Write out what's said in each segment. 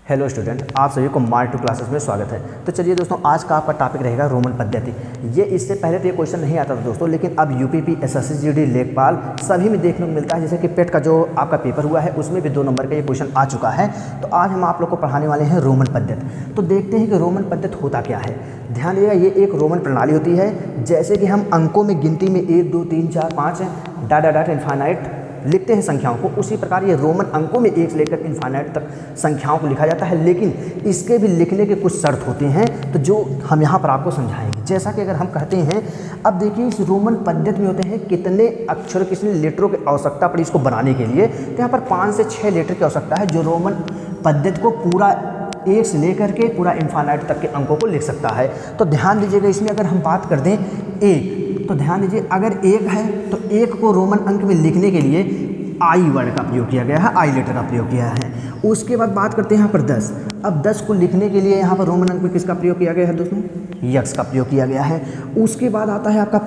Hello student, आप सभी को मार्ट टू क्लासेस में स्वागत है। तो चलिए दोस्तों, आज का आपका टॉपिक रहेगा रोमन पद्धति। ये इससे पहले तो ये क्वेश्चन नहीं आता था दोस्तों, लेकिन अब यूपीपी, एसएससी, जीडी, लेखपाल सभी में देखने को मिलता है। जैसे कि पेट का जो आपका पेपर हुआ है उसमें भी 2 नंबर का ये क्वेश्चन आ चुका है। तो आज हम आप लोग को पढ़ाने वाले हैं रोमन पद्धति। तो देखते हैं कि रोमन पद्धति होता क्या है। ध्यान दीजिएगा, ये एक रोमन प्रणाली होती है। जैसे कि हम अंकों में गिनती में 1 2 3 4 5 डाट इनफाइनाइट लिखते हैं संख्याओं को, उसी प्रकार ये रोमन अंकों में 1 से लेकर इनफाइनाइट तक संख्याओं को लिखा जाता है। लेकिन इसके भी लिखने के कुछ शर्त होते हैं, तो जो हम यहाँ पर आपको समझाएंगे। जैसा कि अगर हम कहते हैं, अब देखिए इस रोमन पद्धति में होते हैं कितने अक्षर, कितने लेटरों की आवश्यकता पड़ी इसको बनाने के लिए। तो यहाँ पर 5 से 6 लेटर की आवश्यकता है, जो रोमन पद्धति को पूरा 1 से लेकर के पूरा इनफाइनाइट तक के अंकों को लिख सकता है। तो ध्यान दीजिएगा, इसमें अगर हम बात कर दें 1, तो ध्यान दीजिए अगर 1 है तो 1 को रोमन अंक में लिखने के लिए आई वर्ड का प्रयोग किया गया है, आई लेटर का प्रयोग किया है। उसके बाद बात करते हैं यहाँ पर 10। अब 10 को लिखने के लिए यहाँ पर रोमन अंक में किसका प्रयोग किया गया है दोस्तों? यक्स का प्रयोग किया गया है। उसके बाद आता है आपका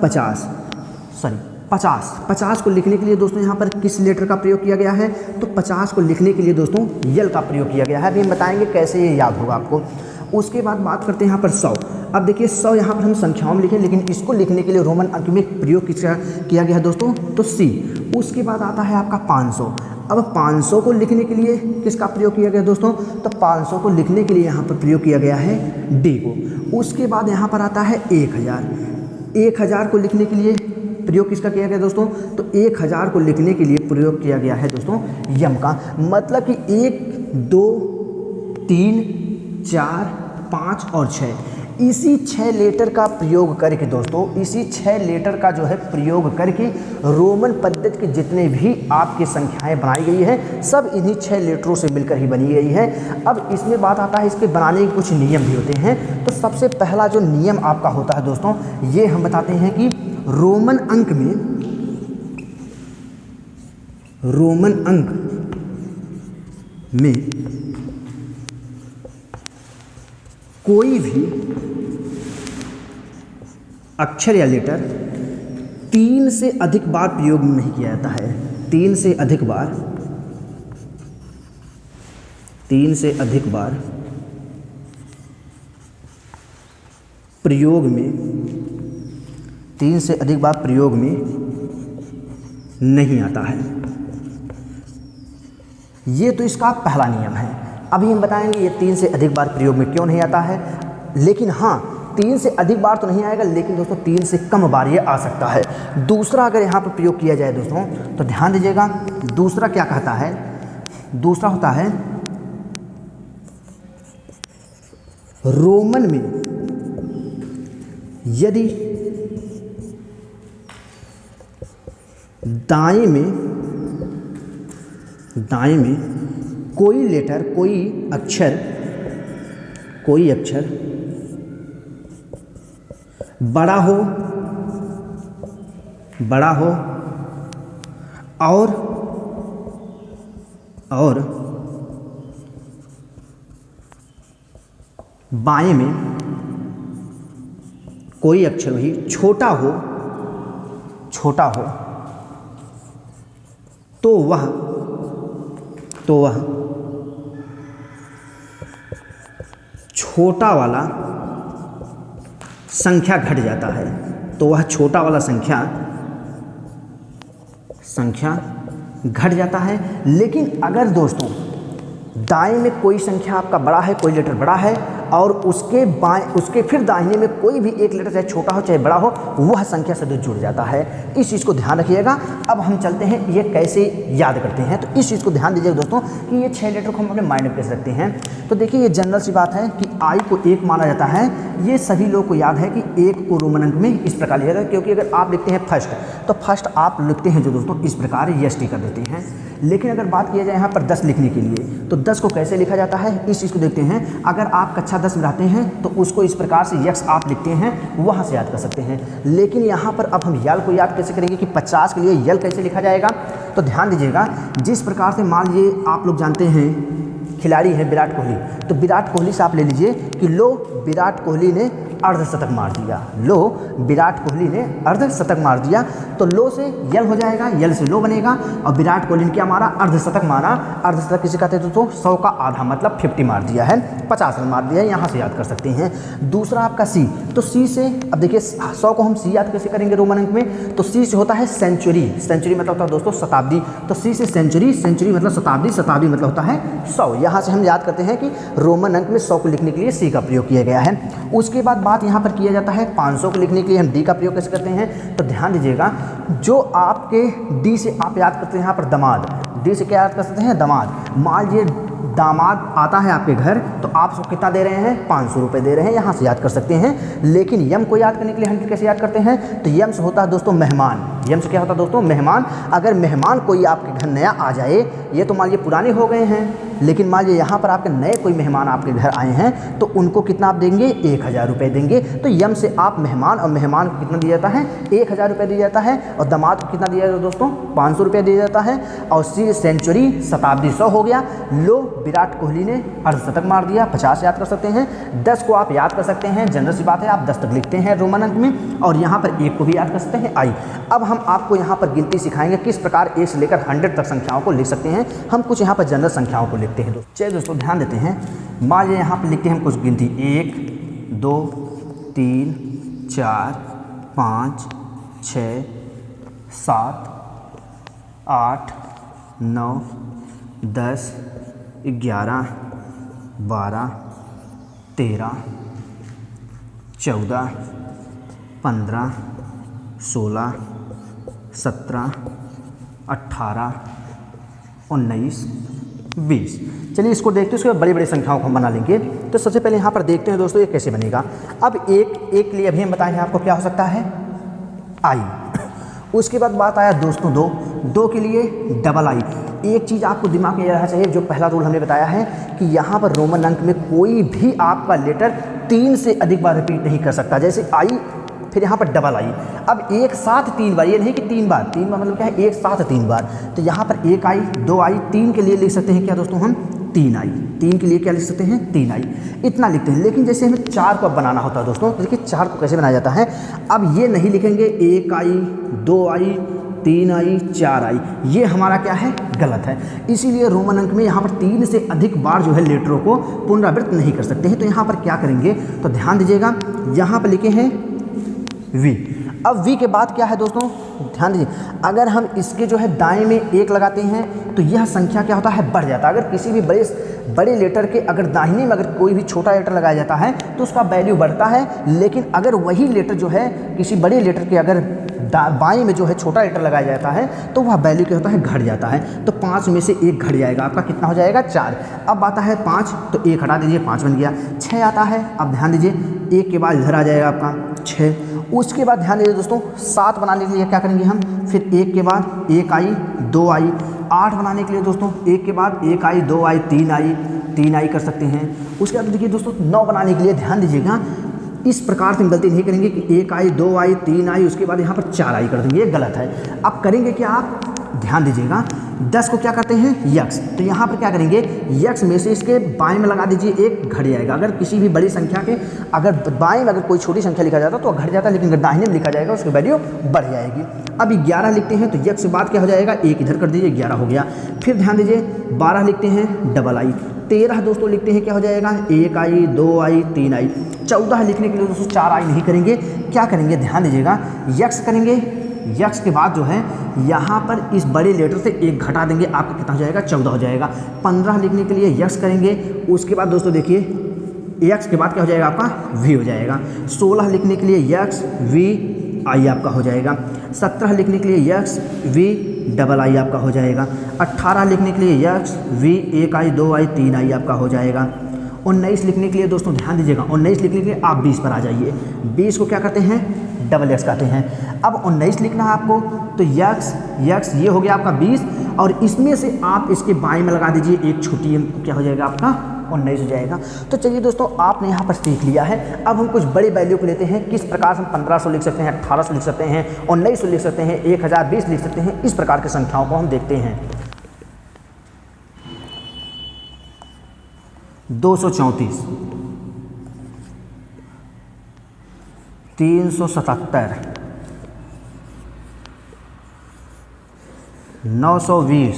50 को लिखने के लिए दोस्तों यहाँ पर किस लेटर का प्रयोग किया गया है? तो 50 को लिखने के लिए दोस्तों यल का प्रयोग किया गया है। अभी हम बताएंगे कैसे ये याद होगा आपको। उसके बाद बात करते हैं यहाँ पर 100। अब देखिए 100 यहाँ पर हम संख्याओं में लिखें, लेकिन इसको लिखने के लिए रोमन अंक में प्रयोग किसका किया गया है दोस्तों? तो सी। उसके बाद आता है आपका 500। अब 500 को लिखने के लिए किसका प्रयोग किया गया दोस्तों? तो 500 को लिखने के लिए यहाँ पर प्रयोग किया गया है डी को। उसके बाद यहाँ पर आता है 1000। 1000 को लिखने के लिए प्रयोग किसका किया गया दोस्तों? तो 1000 को लिखने के लिए प्रयोग किया गया है दोस्तों यम का। मतलब कि 1 2 3 4 5 और 6, इसी 6 लेटर का प्रयोग करके दोस्तों, इसी 6 लेटर का जो है प्रयोग करके रोमन पद्धति के जितने भी आपकी संख्याएं बनाई गई है, सब इन्हीं 6 लेटरों से मिलकर ही बनी गई है। अब इसमें बात आता है, इसके बनाने के कुछ नियम भी होते हैं। तो सबसे पहला जो नियम आपका होता है दोस्तों, ये हम बताते हैं कि रोमन अंक में कोई भी अक्षर या लेटर 3 से अधिक बार प्रयोग नहीं किया जाता है। 3 से अधिक बार प्रयोग में नहीं आता है। ये तो इसका पहला नियम है। अभी हम बताएंगे ये 3 से अधिक बार प्रयोग में क्यों नहीं आता है। लेकिन हाँ, 3 से अधिक बार तो नहीं आएगा, लेकिन दोस्तों 3 से कम बार ये आ सकता है। दूसरा अगर यहाँ पर प्रयोग किया जाए दोस्तों, तो ध्यान दीजिएगा, दूसरा क्या कहता है? दूसरा होता है रोमन में यदि दाएं में कोई लेटर, कोई अक्षर बड़ा हो और बाएं में कोई अक्षर वही छोटा हो, तो वह छोटा वाला संख्या घट जाता है। तो वह छोटा वाला संख्या घट जाता है। लेकिन अगर दोस्तों दाएं में कोई संख्या आपका बड़ा है, कोई लेटर बड़ा है, और उसके फिर दाहिने में कोई भी एक लेटर चाहे छोटा हो चाहे बड़ा हो, वह संख्या से जुड़ जाता है। इस चीज़ को ध्यान रखिएगा। अब हम चलते हैं ये कैसे याद करते हैं। तो इस चीज़ को ध्यान दीजिएगा दोस्तों कि ये 6 लेटर को हम अपने माइंड में कैसे रखते हैं। तो देखिए, ये जनरल सी बात है कि आई को 1 माना जाता है। ये सभी लोग को याद है कि 1 को रोमन अंक में इस प्रकार लिखा जाता है, क्योंकि अगर आप लिखते हैं फर्स्ट, तो फर्स्ट आप लिखते हैं जो दोस्तों इस प्रकार यस कर देते हैं। लेकिन अगर बात किया जाए यहाँ पर 10 लिखने के लिए, तो 10 को कैसे लिखा जाता है, इस चीज़ को देखते हैं। अगर आप कक्षा 10 में रहते हैं तो उसको इस प्रकार से यक्स आप लिखते हैं, वहाँ से याद कर सकते हैं। लेकिन यहाँ पर अब हम यल को याद कैसे करेंगे कि 50 के लिए यल कैसे लिखा जाएगा? तो ध्यान दीजिएगा, जिस प्रकार से मान लीजिए आप लोग जानते हैं खिलाड़ी है विराट कोहली, तो विराट कोहली से आप ले लीजिए कि लो विराट कोहली ने अर्धशतक मार दिया। लो, विराट कोहली ने अर्धशतक मार दिया। तो लो से यल हो जाएगा, यल से लो बनेगा, और विराट कोहली ने क्या मारा, अर्धशतक मारा। अर्धशतक किसे कहते हैं दोस्तों, 100 का आधा मतलब 50 मार दिया है, 50 रन मार दिया है, यहाँ से याद कर सकते हैं। दूसरा आपका सी, तो सी से अब देखिए 100 को हम सी याद कैसे करेंगे रोमन अंक में, तो सी से होता है सेंचुरी, सेंचुरी मतलब होता है दोस्तों शताब्दी, तो सी से सेंचुरी, सेंचुरी मतलब शताब्दी, शताब्दी मतलब होता है 100। यहाँ से हम याद करते हैं कि रोमन अंक में 100 को लिखने के लिए सी का प्रयोग किया गया है। उसके बाद बात यहाँ पर किया जाता है 500 को लिखने के लिए हम डी का प्रयोग कैसे करते हैं, तो ध्यान दीजिएगा, जो आपके डी से आप याद करते हैं यहाँ पर दामाद, डी से क्या याद कर सकते हैं, दामाद। मान लीजिए दामाद आता है आपके घर, तो आप उसको कितना दे रहे हैं, 500 रुपये दे रहे हैं, यहाँ से याद कर सकते हैं। लेकिन यम को याद करने के लिए हम कैसे याद करते हैं, तो यम से होता है दोस्तों मेहमान, यम से क्या होता है दोस्तों, मेहमान। अगर मेहमान कोई आपके घर नया आ जाए, ये तो मान लीजिए पुराने हो गए हैं, लेकिन मान लीजिए यहाँ पर आपके नए कोई मेहमान आपके घर आए हैं, तो उनको कितना आप देंगे, 1000 रुपये देंगे। तो यम से आप मेहमान, और मेहमान को कितना दिया जाता है, 1000 रुपये दिया जाता है, और दामाद को कितना दिया जाता है दोस्तों, 500 रुपये दिया जाता है। और सी सेंचुरी, शताब्दी 100 हो गया। लो, विराट कोहली ने अर्धशतक मार दिया, 50 याद कर सकते हैं। 10 को आप याद कर सकते हैं, जनरल सी बात है, आप 10 तक लिखते हैं रोमन अंक में, और यहाँ पर 1 को भी याद कर सकते हैं, आई। अब हम आपको यहाँ पर गिनती सिखाएंगे किस प्रकार 1 से लेकर 100 तक संख्याओं को लिख सकते हैं। हम कुछ यहाँ पर जनरल संख्याओं को लिखते हैं। चलिए दोस्तों ध्यान देते हैं, मान लीजिए यहाँ पर लिखते हैं हम कुछ गिनती, 1 2 3 4 5 6 7 8 9 10 11 12 13 14 15 16 17 18 19 20। चलिए इसको देखते हैं, उसके बाद बड़ी बड़ी संख्याओं को हम बना लेंगे। तो सबसे पहले यहाँ पर देखते हैं दोस्तों ये कैसे बनेगा। अब एक के लिए अभी हम बताएंगे आपको क्या हो सकता है, आई। उसके बाद बात आया दोस्तों दो के लिए डबल आई। एक चीज़ आपको दिमाग में रहना चाहिए, जो पहला रूल हमने बताया है कि यहाँ पर रोमन अंक में कोई भी आपका लेटर 3 से अधिक बार रिपीट नहीं कर सकता। जैसे आई, फिर यहाँ पर डबल आई। अब एक साथ 3 बार, ये नहीं कि 3 बार, 3 बार मतलब क्या है, एक साथ 3 बार। तो यहाँ पर 1 आई, 2 आई, 3 के लिए लिख सकते हैं क्या दोस्तों हम, 3 आई। 3 के लिए क्या लिख सकते हैं, 3 आई, इतना लिखते हैं। लेकिन जैसे हमें 4 को अब बनाना होता है दोस्तों, तो देखिए 4 को कैसे बनाया जाता है। अब ये नहीं लिखेंगे 1 आई, 2 आई, 3 आई, 4 आई, ये हमारा क्या है, गलत है। इसीलिए रोमन अंक में यहाँ पर 3 से अधिक बार जो है लेटरों को पुनरावृत्त नहीं कर सकते हैं। तो यहाँ पर क्या करेंगे, तो ध्यान दीजिएगा, यहाँ पर लिखे हैं वी। अब वी के बाद क्या है दोस्तों, ध्यान दीजिए, अगर हम इसके जो है दाएं में 1 लगाते हैं, तो यह संख्या क्या होता है, बढ़ जाता है। अगर किसी भी बड़े लेटर के अगर दाहिने में अगर कोई भी छोटा लेटर लगाया जाता है, तो उसका वैल्यू बढ़ता है। लेकिन अगर वही लेटर जो है किसी बड़े लेटर के अगर बाएं में जो है छोटा लेटर लगाया जाता है, तो वह वैल्यू क्या होता है, घट जाता है। तो 5 में से 1 घट जाएगा, आपका कितना हो जाएगा, 4। अब आता है 5, तो 1 हटा दीजिए, 5 बन गया। 6 आता है, अब ध्यान दीजिए, 1 के बाद इधर आ जाएगा आपका 6। उसके बाद ध्यान दीजिए दोस्तों, 7 बनाने के लिए क्या करेंगे हम, फिर 1 के बाद 1 आई, 2 आई। 8 बनाने के लिए दोस्तों 1 के बाद 1 आई, 2 आई, 3 आई, 3 आई कर सकते हैं। उसके बाद देखिए दोस्तों 9 बनाने के लिए ध्यान दीजिएगा, इस प्रकार से हम गलती नहीं करेंगे कि 1 आई, 2 आई, 3 आई, उसके बाद यहाँ पर 4 आई कर देंगे, ये गलत है। अब करेंगे क्या, आप ध्यान दीजिएगा, 10 को क्या करते हैं, यक्स। तो यहाँ पर क्या करेंगे, यक्स में से इसके बाएं में लगा दीजिए, 1 घट जाएगा। अगर किसी भी बड़ी संख्या के अगर बाएं में अगर कोई छोटी संख्या लिखा जाता तो घट जाता, लेकिन अगर दाहिने में लिखा जाएगा उसकी वैल्यू बढ़ जाएगी। अब 11 लिखते हैं, तो यक्स के बाद क्या हो जाएगा, 1 इधर कर दीजिए, 11 हो गया। फिर ध्यान दीजिए 12 लिखते हैं, डबल आई। 13 दोस्तों लिखते हैं, क्या हो जाएगा, 1 आई, 2 आई, 3 आई। 14 लिखने के लिए दोस्तों 4 आई नहीं करेंगे, क्या करेंगे, ध्यान दीजिएगा, यक्स करेंगे। यक्स के बाद जो है यहाँ पर इस बड़े लेटर से 1 घटा देंगे, आपका कितना हो जाएगा, 14 हो जाएगा। 15 लिखने के लिए यक्स करेंगे। उसके बाद दोस्तों देखिए यक्स के बाद क्या हो जाएगा, आपका वी हो जाएगा। 16 लिखने के लिए यक्स, वी, आई आपका हो जाएगा। 17 लिखने के लिए यक्स, वी, डबल आई आपका हो जाएगा। 18 लिखने के लिए यक्स, वी, 1 आई, 2 आई, 3 आई आपका हो जाएगा। 19 लिखने के लिए दोस्तों ध्यान दीजिएगा, 19 लिखने के लिए आप 20 पर आ जाइए। 20 को क्या करते हैं, डबल एक्स कहते हैं। अब 19 लिखना है आपको, तो यक्स ये हो गया आपका 20, और इसमें से आप इसके बाएं में लगा दीजिए एक छोटी अंक, क्या हो जाएगा आपका 19 हो जाएगा। तो चलिए दोस्तों आपने यहाँ पर सीख लिया है। अब हम कुछ बड़े वैल्यू को लेते हैं, किस प्रकार से हम 1500 लिख सकते हैं, 1800 लिख सकते हैं, 1900 लिख सकते हैं, 1020 लिख सकते हैं। इस प्रकार की संख्याओं को हम देखते हैं। 234, 377, 920,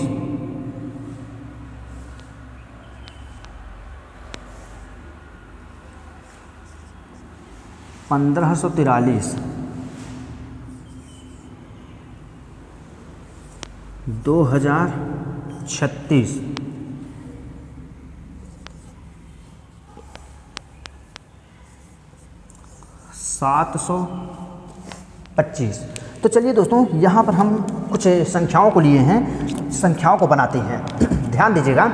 1543, 2036, 725। तो चलिए दोस्तों, यहाँ पर हम कुछ संख्याओं को लिए हैं, संख्याओं को बनाते हैं। ध्यान दीजिएगा,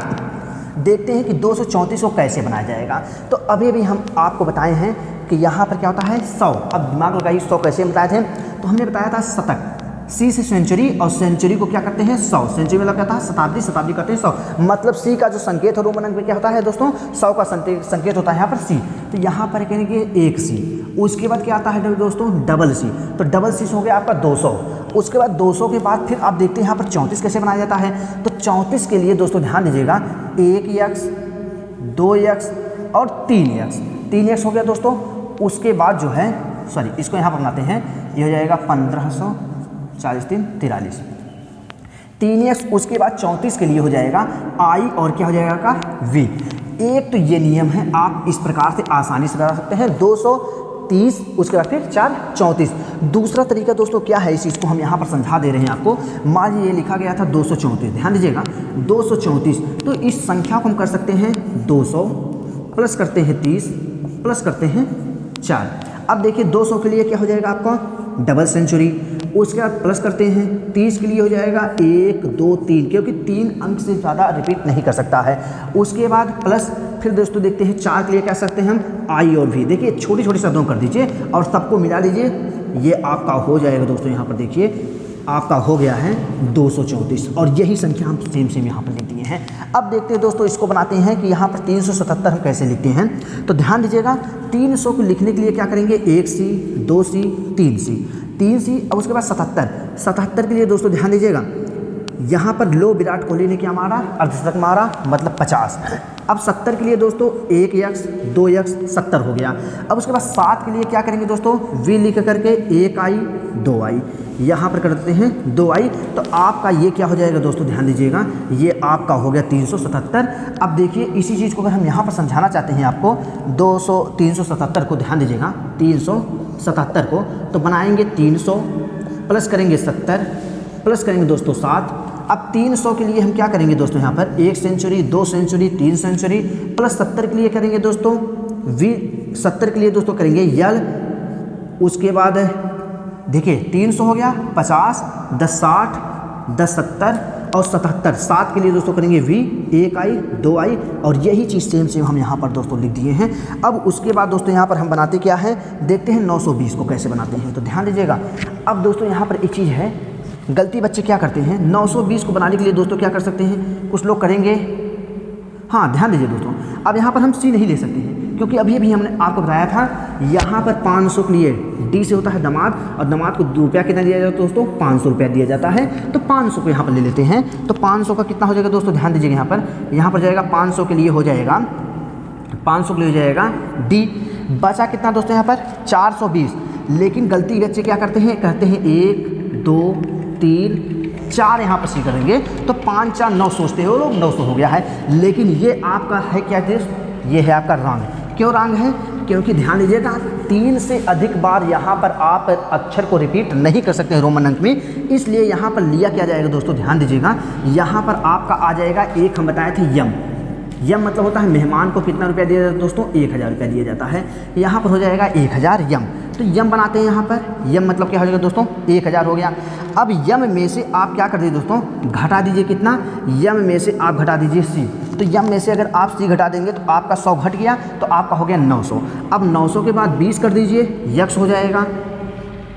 देखते हैं कि 234 को कैसे बनाया जाएगा। तो अभी भी हम आपको बताए हैं कि यहाँ पर क्या होता है 100। अब दिमाग लगाइए, 100 कैसे बताए थे? तो हमने बताया था शतक, सी से सेंचुरी, और सेंचुरी को क्या करते हैं 100। सेंचुरी मतलब क्या था? शताब्दी, शताब्दी करते हैं 100। मतलब सी का जो संकेत है रोमन अंक में क्या होता है दोस्तों? 100 का संकेत होता है यहाँ पर सी। तो यहाँ पर कहेंगे 1 सी। उसके बाद क्या आता है दोस्तों? Double C. तो डबल सी हो गया आपका 200। उसके बाद 200 के बाद फिर आप देखते हैं यहाँ पर 34 कैसे बनाया जाता है। तो 34 के लिए दोस्तों ध्यान दीजिएगा, 1x, 2x और 3x। 3x हो गया दोस्तों। उसके बाद जो है, सॉरी, इसको यहाँ पर बनाते हैं, ये हो जाएगा 1540, 3, 43, 3x। उसके बाद 34 के लिए हो जाएगा i और क्या हो जाएगा का v। एक तो ये नियम है, आप इस प्रकार से आसानी से बना सकते हैं 230, उसके बाद फिर 4, 34। दूसरा तरीका दोस्तों क्या है, इस चीज़ को हम यहाँ पर समझा दे रहे हैं आपको। मान लीजिए ये लिखा गया था 234, ध्यान दीजिएगा 234। तो इस संख्या को हम कर सकते हैं 200 प्लस करते हैं 30 प्लस करते हैं 4। अब देखिए 200 के लिए क्या हो जाएगा आपका? Double century. उसके बाद प्लस करते हैं 30 के लिए हो जाएगा 1, 2, 3, क्योंकि 3 अंक से ज़्यादा रिपीट नहीं कर सकता है। उसके बाद प्लस फिर दोस्तों देखते हैं 4 के लिए क्या सकते हैं हम? आई और भी। देखिए छोटी छोटी शब्दों कर दीजिए और सबको मिला लीजिए, ये आपका हो जाएगा दोस्तों। यहाँ पर देखिए आपका हो गया है 234, और यही संख्या हम सेम यहाँ पर लिख दिए हैं। अब देखते हैं दोस्तों, इसको बनाते हैं कि यहाँ पर 377 हम कैसे लिखते हैं। तो ध्यान दीजिएगा, 300 को लिखने के लिए क्या करेंगे? 1c, 2c, 3c, 3c। अब उसके बाद 77 के लिए दोस्तों ध्यान दीजिएगा, यहाँ पर लो विराट कोहली ने क्या मारा? अर्धशतक मारा, मतलब 50। अब 70 के लिए दोस्तों 1x, 2x, 70 हो गया। अब उसके बाद 7 के लिए क्या करेंगे दोस्तों? v लिख करके 1i, 2i, यहाँ पर कर देते हैं 2i। तो आपका ये क्या हो जाएगा दोस्तों? ध्यान दीजिएगा, ये आपका हो गया 377। अब देखिए इसी चीज़ को अगर हम यहाँ पर समझाना चाहते हैं आपको, 377 को, ध्यान दीजिएगा 377 को, तो बनाएंगे 300 प्लस करेंगे 70 प्लस करेंगे दोस्तों 7। अब 300 के लिए हम क्या करेंगे दोस्तों? यहाँ पर 1 सेंचुरी, 2 सेंचुरी, 3 सेंचुरी, प्लस 70 के लिए करेंगे दोस्तों v। 70 के लिए दोस्तों करेंगे यल। उसके बाद देखिए 300 हो गया, 50, 10 60, 10 70 और 77। 7 के लिए दोस्तों करेंगे v, 1i, 2i, और यही चीज़ सेम हम यहाँ पर दोस्तों लिख दिए हैं। अब उसके बाद दोस्तों यहाँ पर हम बनाते क्या है, देखते हैं 920 को कैसे बनाते हैं। तो ध्यान दीजिएगा, अब दोस्तों यहाँ पर एक चीज़ है, गलती बच्चे क्या करते हैं, 920 को बनाने के लिए दोस्तों क्या कर सकते हैं, कुछ लोग करेंगे, हाँ ध्यान दीजिए दोस्तों, अब यहाँ पर हम सी नहीं ले सकते हैं, क्योंकि अभी हमने आपको बताया था यहाँ पर 500 के लिए डी से होता है दामाद, और दामाद को रुपया कितना दिया जाता है दोस्तों? 500 रुपया दिया जाता है। तो 500 को यहाँ पर ले लेते हैं। तो 500 का कितना हो जाएगा दोस्तों? ध्यान दीजिएगा, यहाँ पर जाएगा 500 के लिए हो जाएगा, 500 के लिए हो जाएगा डी। बचा कितना दोस्तों यहाँ पर? 420। लेकिन गलती बच्चे क्या करते हैं, कहते हैं 1, 2, 3, 4 यहाँ पर सी करेंगे, तो 5, 4, 9 सोचते हो लोग, 900 हो गया है। लेकिन ये आपका है क्या चीज़? ये है आपका रंग। क्यों रंग है? क्योंकि ध्यान दीजिएगा 3 से अधिक बार यहाँ पर आप अक्षर को रिपीट नहीं कर सकते हैं रोमन अंक में, इसलिए यहाँ पर लिया क्या जाएगा दोस्तों? ध्यान दीजिएगा, यहाँ पर आपका आ जाएगा एक, हम बताए थे यम। यम मतलब होता है मेहमान को कितना रुपया दिया जाता है दोस्तों? 1000 रुपया दिया जाता है। यहाँ पर हो जाएगा 1000 यम। तो यम बनाते हैं यहाँ पर, यम मतलब क्या हो जाएगा दोस्तों? 1000 हो गया। अब यम में से आप क्या कर दीजिए दोस्तों? घटा दीजिए कितना? यम में से आप घटा दीजिए सी। तो यम में से अगर आप सी घटा देंगे तो आपका 100 घट गया, तो आपका हो गया 900। अब 900 के बाद 20 कर दीजिए, यक्स हो जाएगा,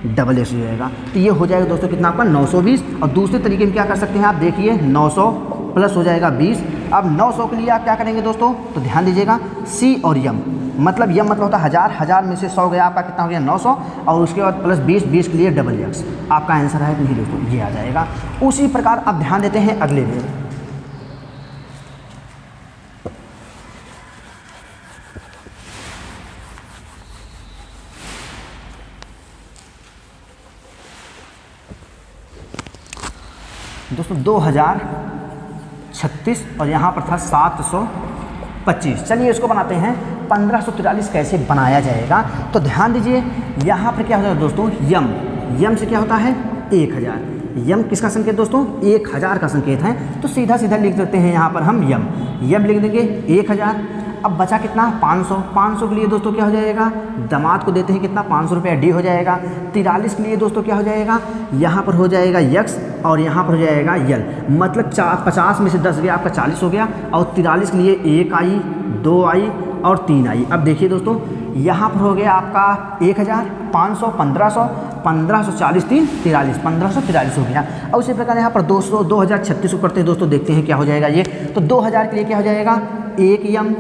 डबल एक्स हो जाएगा। तो ये हो जाएगा दोस्तों कितना आपका? 920। और दूसरे तरीके में क्या कर सकते हैं आप? देखिए 900 प्लस हो जाएगा 20। अब 900 के लिए आप क्या करेंगे दोस्तों? तो ध्यान दीजिएगा, सी और यम मतलब यम मतलब होता है 1000, 1000 में से 100 गया, आपका कितना हो गया? 900। और उसके बाद प्लस 20, 20 के लिए डबल एक्स। आपका आंसर है नहीं दोस्तों, ये आ जाएगा। उसी प्रकार अब ध्यान देते हैं अगले में। दोस्तों 2036 और यहाँ पर था 725। चलिए इसको बनाते हैं 1543 कैसे बनाया जाएगा। तो ध्यान दीजिए यहाँ पर क्या होता है दोस्तों, यम से क्या होता है 1000। यम किसका संकेत दोस्तों, 1000 का संकेत है। तो सीधा सीधा लिख सकते हैं यहाँ पर हम यम लिख देंगे 1000। अब बचा कितना 500 के लिए दोस्तों क्या हो जाएगा, दामाद को देते हैं कितना 500 रुपया डी हो जाएगा। 43 के लिए दोस्तों क्या हो जाएगा, यहाँ पर हो जाएगा यक्स और यहाँ पर हो जाएगा यल, मतलब 50 में से 10 गया आपका 40 हो गया। और 43 के लिए 1 आई 2 आई और 3 आई। अब देखिए दोस्तों यहाँ पर हो गया आपका 1000 500 1500 1540 3 43 1543 हो गया। और उसी प्रकार यहाँ पर 200 2036 को करते हैं दोस्तों, देखते हैं क्या हो जाएगा ये। तो 2000 के लिए क्या हो जाएगा 1 यम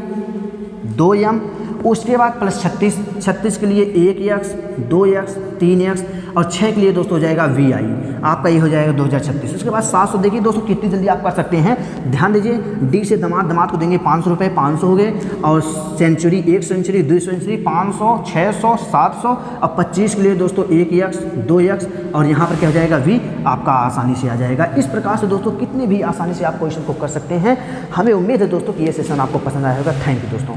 2 यम, उसके बाद प्लस 36 के लिए 1 यक्स 2 यक्स 3 यक्स और 6 के लिए दोस्तों हो जाएगा वी आई। आपका ये हो जाएगा 2036। उसके बाद 700 देखिए दोस्तों कितनी जल्दी आप कर सकते हैं। ध्यान दीजिए डी से दामाद को देंगे 500 रुपये, 500 हो गए। और सेंचुरी 1 सेंचुरी 2 सेंचुरी 500 600 700 और 25 के लिए दोस्तों 1 यक्स 2 यक्स और यहाँ पर क्या हो जाएगा वी, आपका आसानी से आ जाएगा। इस प्रकार से दोस्तों कितने भी आसानी से आप क्वेश्चन को कर सकते हैं। हमें उम्मीद है दोस्तों कि ये सेशन आपको पसंद आया होगा। थैंक यू दोस्तों।